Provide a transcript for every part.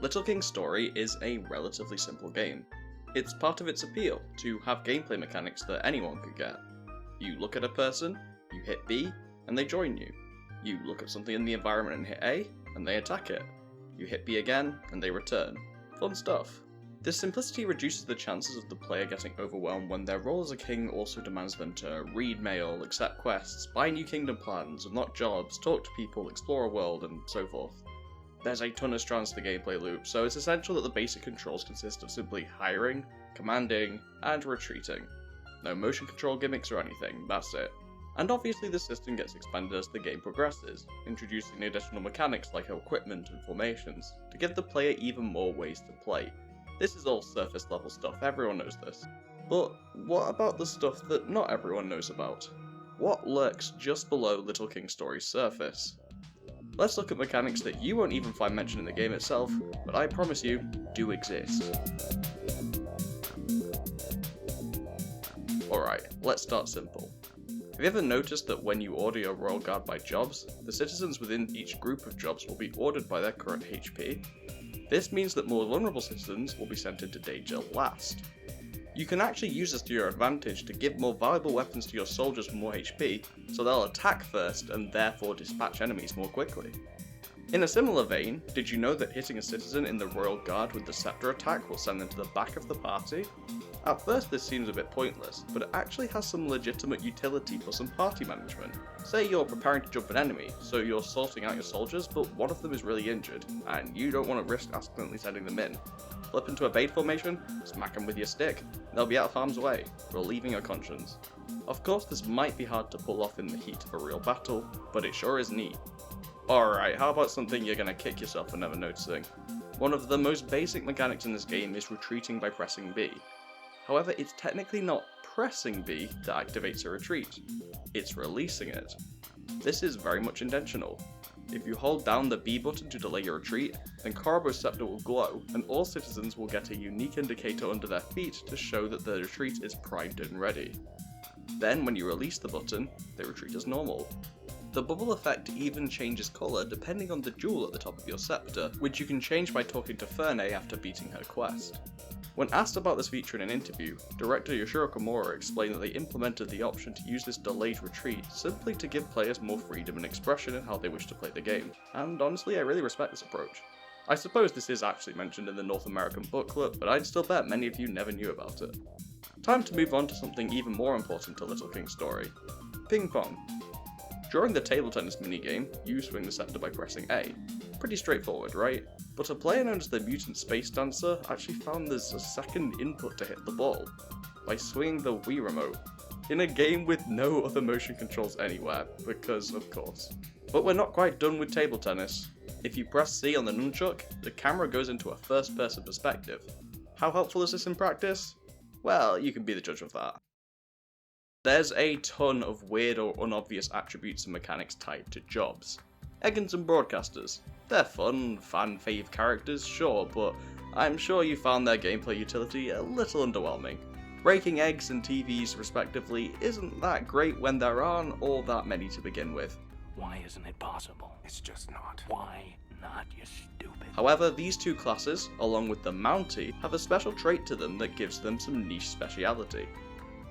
Little King's story is a relatively simple game. It's part of its appeal to have gameplay mechanics that anyone could get. You look at a person, you hit B, and they join you. You look at something in the environment and hit A, and they attack it. You hit B again, and they return. Fun stuff. This simplicity reduces the chances of the player getting overwhelmed when their role as a king also demands them to read mail, accept quests, buy new kingdom plans, unlock jobs, talk to people, explore a world, and so forth. There's a ton of strands to the gameplay loop, so it's essential that the basic controls consist of simply hiring, commanding, and retreating. No motion control gimmicks or anything, that's it. And obviously the system gets expanded as the game progresses, introducing additional mechanics like equipment and formations, to give the player even more ways to play. This is all surface level stuff, everyone knows this. But what about the stuff that not everyone knows about? What lurks just below Little King's story's surface? Let's look at mechanics that you won't even find mentioned in the game itself, but I promise you, do exist. Alright, let's start simple. Have you ever noticed that when you order your royal guard by jobs, the citizens within each group of jobs will be ordered by their current HP? This means that more vulnerable citizens will be sent into danger last. You can actually use this to your advantage to give more valuable weapons to your soldiers with more HP, so they'll attack first and therefore dispatch enemies more quickly. In a similar vein, did you know that hitting a citizen in the Royal Guard with the Scepter attack will send them to the back of the party? At first this seems a bit pointless, but it actually has some legitimate utility for some party management. Say you're preparing to jump an enemy, so you're sorting out your soldiers, but one of them is really injured, and you don't want to risk accidentally sending them in. Flip into a bait formation, smack them with your stick, they'll be out of harm's way, relieving your conscience. Of course this might be hard to pull off in the heat of a real battle, but it sure is neat. Alright, how about something you're gonna kick yourself for never noticing? One of the most basic mechanics in this game is retreating by pressing B. However, it's technically not pressing B that activates a retreat, it's releasing it. This is very much intentional. If you hold down the B button to delay your retreat, then Korobo's scepter will glow, and all citizens will get a unique indicator under their feet to show that the retreat is primed and ready. Then when you release the button, they retreat as normal. The bubble effect even changes colour depending on the jewel at the top of your scepter, which you can change by talking to Phendrana after beating her quest. When asked about this feature in an interview, director Yoshiro Komura explained that they implemented the option to use this delayed retreat simply to give players more freedom and expression in how they wish to play the game, and honestly I really respect this approach. I suppose this is actually mentioned in the North American booklet, but I'd still bet many of you never knew about it. Time to move on to something even more important to Little King's story. Ping pong. During the table tennis minigame, you swing the scepter by pressing A. Pretty straightforward, right? But a player known as the Mutant Space Dancer actually found there's a second input to hit the ball, by swinging the Wii remote, in a game with no other motion controls anywhere, because of course. But we're not quite done with table tennis. If you press C on the nunchuck, the camera goes into a first-person perspective. How helpful is this in practice? Well, you can be the judge of that. There's a ton of weird or unobvious attributes and mechanics tied to jobs. Eggins and broadcasters. They're fun, fan-fave characters, sure, but I'm sure you found their gameplay utility a little underwhelming. Breaking eggs and TVs respectively isn't that great when there aren't all that many to begin with. Why isn't it possible? It's just not. Why not, you stupid? However, these two classes, along with the Mountie, have a special trait to them that gives them some niche speciality.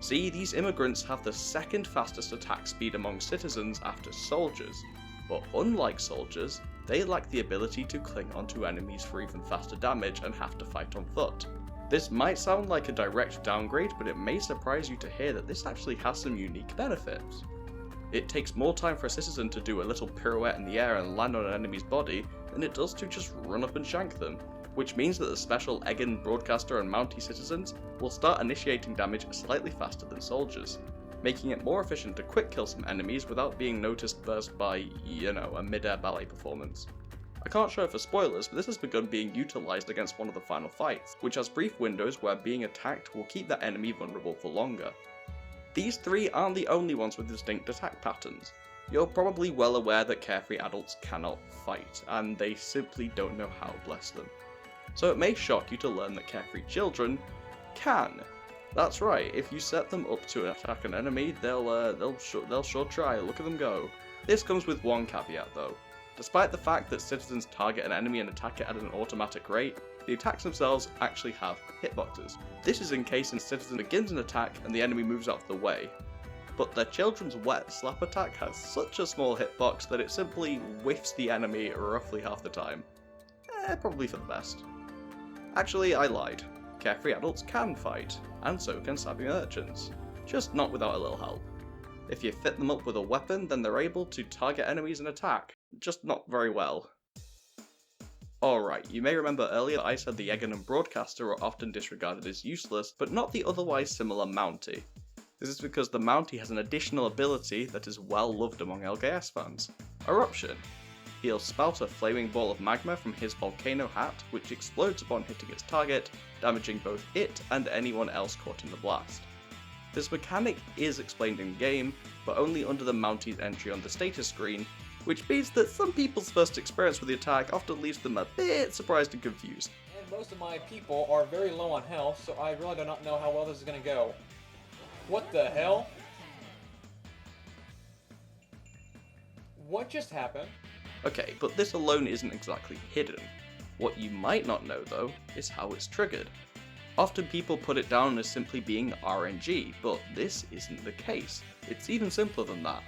See, these immigrants have the second fastest attack speed among citizens after soldiers, but unlike soldiers, they lack the ability to cling onto enemies for even faster damage and have to fight on foot. This might sound like a direct downgrade, but it may surprise you to hear that this actually has some unique benefits. It takes more time for a citizen to do a little pirouette in the air and land on an enemy's body than it does to just run up and shank them, which means that the special Eggin, Broadcaster and Mountie citizens will start initiating damage slightly faster than soldiers, making it more efficient to quick kill some enemies without being noticed first by, a mid-air ballet performance. I can't show it for spoilers, but this has begun being utilised against one of the final fights, which has brief windows where being attacked will keep that enemy vulnerable for longer. These three aren't the only ones with distinct attack patterns. You're probably well aware that carefree adults cannot fight, and they simply don't know how, bless them. So it may shock you to learn that carefree children can. That's right, if you set them up to attack an enemy, they'll sure try, look at them go. This comes with one caveat though. Despite the fact that citizens target an enemy and attack it at an automatic rate, the attacks themselves actually have hitboxes. This is in case a citizen begins an attack and the enemy moves out of the way. But their children's wet slap attack has such a small hitbox that it simply whiffs the enemy roughly half the time. Probably for the best. Actually, I lied. Carefree adults can fight, and so can savvy merchants. Just not without a little help. If you fit them up with a weapon, then they're able to target enemies and attack, just not very well. Alright, you may remember earlier I said the Egenon Broadcaster are often disregarded as useless, but not the otherwise similar Mountie. This is because the Mountie has an additional ability that is well loved among LGS fans. Eruption. He'll spout a flaming ball of magma from his volcano hat, which explodes upon hitting its target, damaging both it and anyone else caught in the blast. This mechanic is explained in game, but only under the Mountie's entry on the status screen, which means that some people's first experience with the attack often leaves them a bit surprised and confused. And most of my people are very low on health, so I really do not know how well this is going to go. What the hell? What just happened? Okay, but this alone isn't exactly hidden. What you might not know though, is how it's triggered. Often people put it down as simply being RNG, but this isn't the case. It's even simpler than that.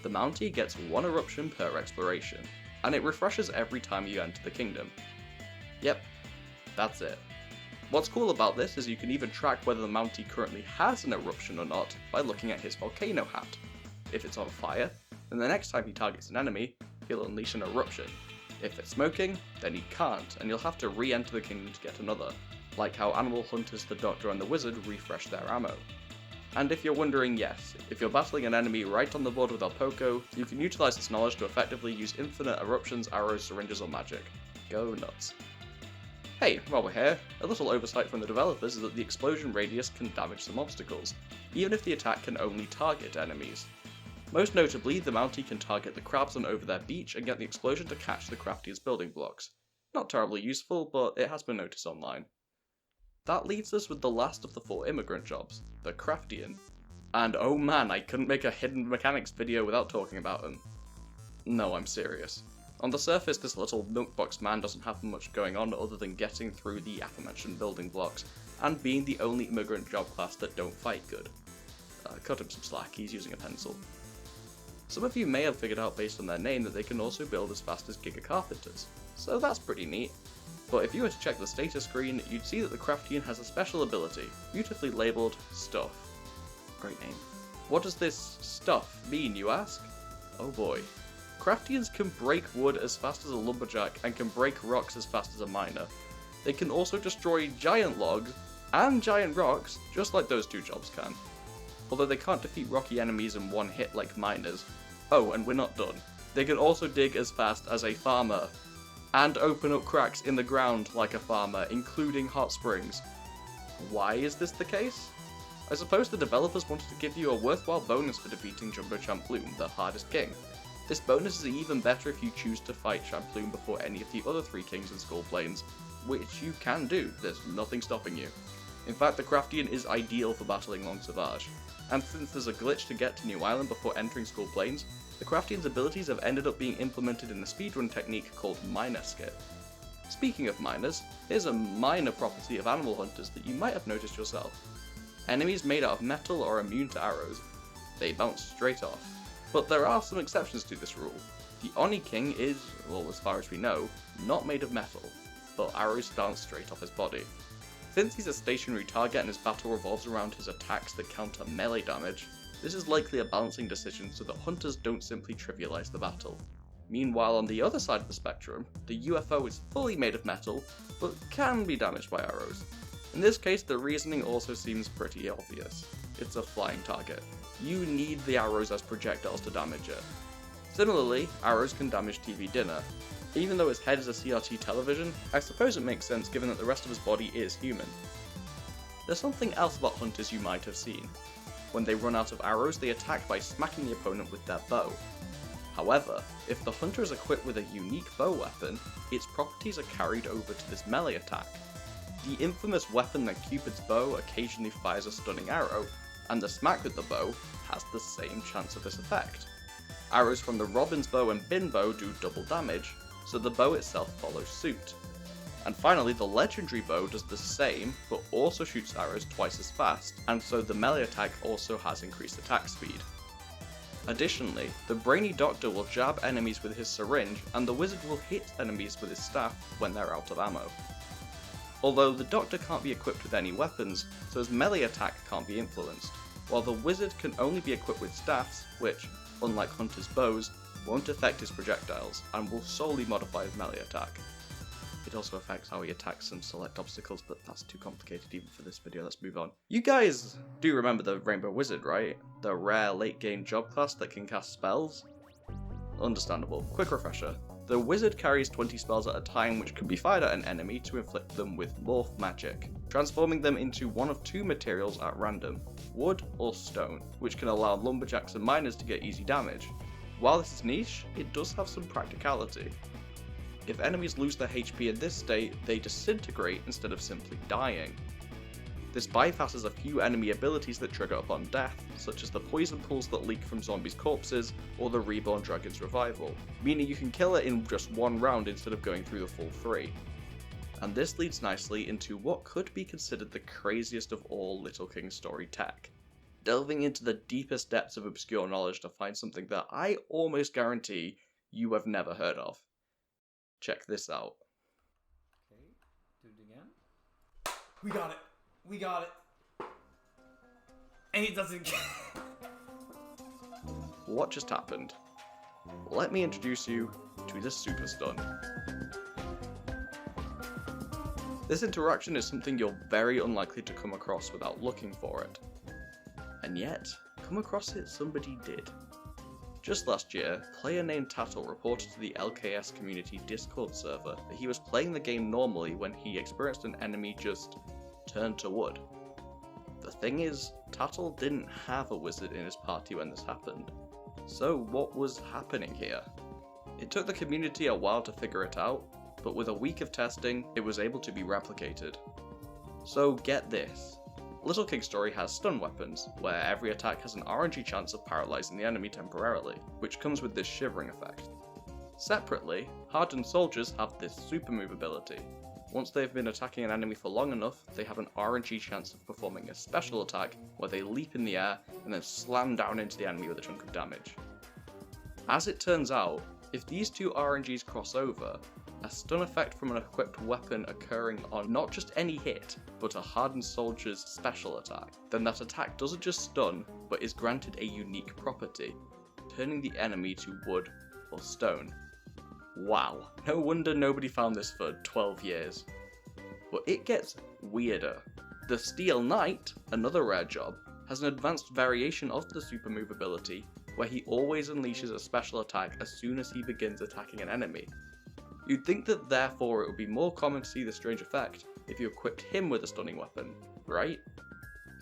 The Mountie gets 1 eruption per exploration, and it refreshes every time you enter the kingdom. Yep, that's it. What's cool about this is you can even track whether the Mountie currently has an eruption or not by looking at his volcano hat. If it's on fire, then the next time he targets an enemy, he'll unleash an eruption. If it's smoking, then he can't, and you'll have to re-enter the kingdom to get another, like how animal hunters the Doctor and the Wizard refresh their ammo. And if you're wondering, yes, if you're battling an enemy right on the board with El Poco, you can utilise this knowledge to effectively use infinite eruptions, arrows, syringes or magic. Go nuts. Hey, while we're here, a little oversight from the developers is that the explosion radius can damage some obstacles, even if the attack can only target enemies. Most notably, the Mountie can target the crabs on over their beach and get the explosion to catch the Craftian's building blocks. Not terribly useful, but it has been noticed online. That leaves us with the last of the 4 immigrant jobs, the Craftian. And oh man, I couldn't make a hidden mechanics video without talking about him. No, I'm serious. On the surface, this little milkbox man doesn't have much going on other than getting through the aforementioned building blocks, and being the only immigrant job class that don't fight good. Cut him some slack, he's using a pencil. Some of you may have figured out based on their name that they can also build as fast as Giga Carpenters, so that's pretty neat. But if you were to check the status screen, you'd see that the Craftian has a special ability, beautifully labelled Stuff. Great name. What does this stuff mean, you ask? Oh boy. Craftians can break wood as fast as a lumberjack and can break rocks as fast as a miner. They can also destroy giant logs and giant rocks, just like those 2 jobs can. Although they can't defeat rocky enemies in one hit like miners. Oh, and we're not done. They can also dig as fast as a farmer, and open up cracks in the ground like a farmer, including hot springs. Why is this the case? I suppose the developers wanted to give you a worthwhile bonus for defeating Jumbo Champloon, the hardest king. This bonus is even better if you choose to fight Champloon before any of the other 3 kings in Skull Plains, which you can do, there's nothing stopping you. In fact, the Craftian is ideal for battling Long Sauvage, and since there's a glitch to get to New Island before entering Skull Plains, the Craftian's abilities have ended up being implemented in a speedrun technique called Miner Skip. Speaking of miners, here's a minor property of animal hunters that you might have noticed yourself. Enemies made out of metal are immune to arrows. They bounce straight off. But there are some exceptions to this rule. The Oni King is, well as far as we know, not made of metal, but arrows bounce straight off his body. Since he's a stationary target and his battle revolves around his attacks that counter melee damage, this is likely a balancing decision so that hunters don't simply trivialize the battle. Meanwhile, on the other side of the spectrum, the UFO is fully made of metal, but can be damaged by arrows. In this case, the reasoning also seems pretty obvious. It's a flying target. You need the arrows as projectiles to damage it. Similarly, arrows can damage TV Dinner. Even though his head is a CRT television, I suppose it makes sense given that the rest of his body is human. There's something else about hunters you might have seen. When they run out of arrows, they attack by smacking the opponent with their bow. However, if the hunter is equipped with a unique bow weapon, its properties are carried over to this melee attack. The infamous weapon that Cupid's bow occasionally fires a stunning arrow, and the smack with the bow has the same chance of this effect. Arrows from the Robin's Bow and Bin Bow do double damage, so the bow itself follows suit. And finally, the Legendary Bow does the same, but also shoots arrows twice as fast, and so the melee attack also has increased attack speed. Additionally, the Brainy Doctor will jab enemies with his syringe, and the Wizard will hit enemies with his staff when they're out of ammo. Although the Doctor can't be equipped with any weapons, so his melee attack can't be influenced, while the Wizard can only be equipped with staffs, which, unlike Hunter's bows, won't affect his projectiles, and will solely modify his melee attack. It also affects how he attacks some select obstacles, but that's too complicated even for this video, let's move on. You guys do remember the Rainbow Wizard, right? The rare late game job class that can cast spells? Understandable. Quick refresher. The Wizard carries 20 spells at a time which can be fired at an enemy to inflict them with morph magic, transforming them into one of two materials at random, wood or stone, which can allow lumberjacks and miners to get easy damage. While this is niche, it does have some practicality. If enemies lose their HP in this state, they disintegrate instead of simply dying. This bypasses a few enemy abilities that trigger upon death, such as the poison pools that leak from zombies' corpses, or the reborn dragon's revival, meaning you can kill it in just one round instead of going through the full 3. And this leads nicely into what could be considered the craziest of all Little King story tech. Delving into the deepest depths of obscure knowledge to find something that I almost guarantee you have never heard of. Check this out. Okay, do it again. We got it! We got it! And he doesn't get What just happened? Let me introduce you to the Super Stun. This interaction is something you're very unlikely to come across without looking for it. And yet, come across it somebody did. Just last year, a player named TATL reported to the LKS community Discord server that he was playing the game normally when he experienced an enemy just turn to wood. The thing is, TATL didn't have a wizard in his party when this happened. So what was happening here? It took the community a while to figure it out, but with a week of testing, it was able to be replicated. So get this. Little King Story has stun weapons, where every attack has an RNG chance of paralysing the enemy temporarily, which comes with this shivering effect. Separately, hardened soldiers have this super move ability. Once they've been attacking an enemy for long enough, they have an RNG chance of performing a special attack where they leap in the air and then slam down into the enemy with a chunk of damage. As it turns out, if these two RNGs cross over, a stun effect from an equipped weapon occurring on not just any hit, but a hardened soldier's special attack, then that attack doesn't just stun, but is granted a unique property, turning the enemy to wood or stone. Wow, no wonder nobody found this for 12 years. But it gets weirder. The Steel Knight, another rare job, has an advanced variation of the super move ability, where he always unleashes a special attack as soon as he begins attacking an enemy. You'd think that therefore it would be more common to see this strange effect if you equipped him with a stunning weapon, right?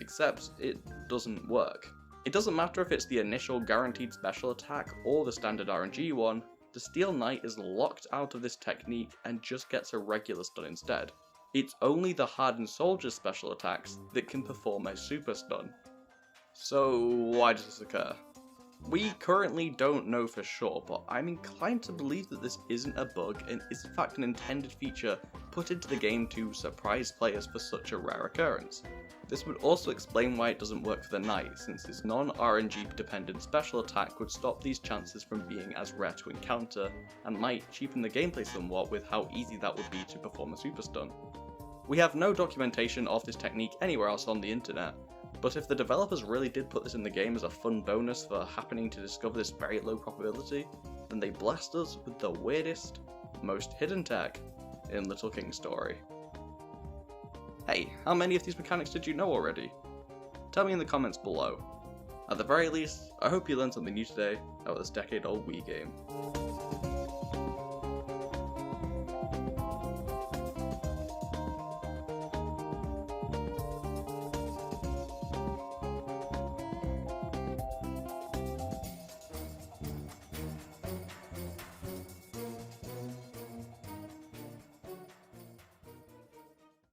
Except it doesn't work. It doesn't matter if it's the initial guaranteed special attack or the standard RNG one, the Steel Knight is locked out of this technique and just gets a regular stun instead. It's only the hardened soldier's special attacks that can perform a super stun. So why does this occur? We currently don't know for sure, but I'm inclined to believe that this isn't a bug and is in fact an intended feature put into the game to surprise players for such a rare occurrence. This would also explain why it doesn't work for the Knight, since his non-RNG dependent special attack would stop these chances from being as rare to encounter, and might cheapen the gameplay somewhat with how easy that would be to perform a super stun. We have no documentation of this technique anywhere else on the internet, but if the developers really did put this in the game as a fun bonus for happening to discover this very low probability, then they blessed us with the weirdest, most hidden tech in Little King Story. Hey, how many of these mechanics did you know already? Tell me in the comments below. At the very least, I hope you learned something new today about this decade-old Wii game.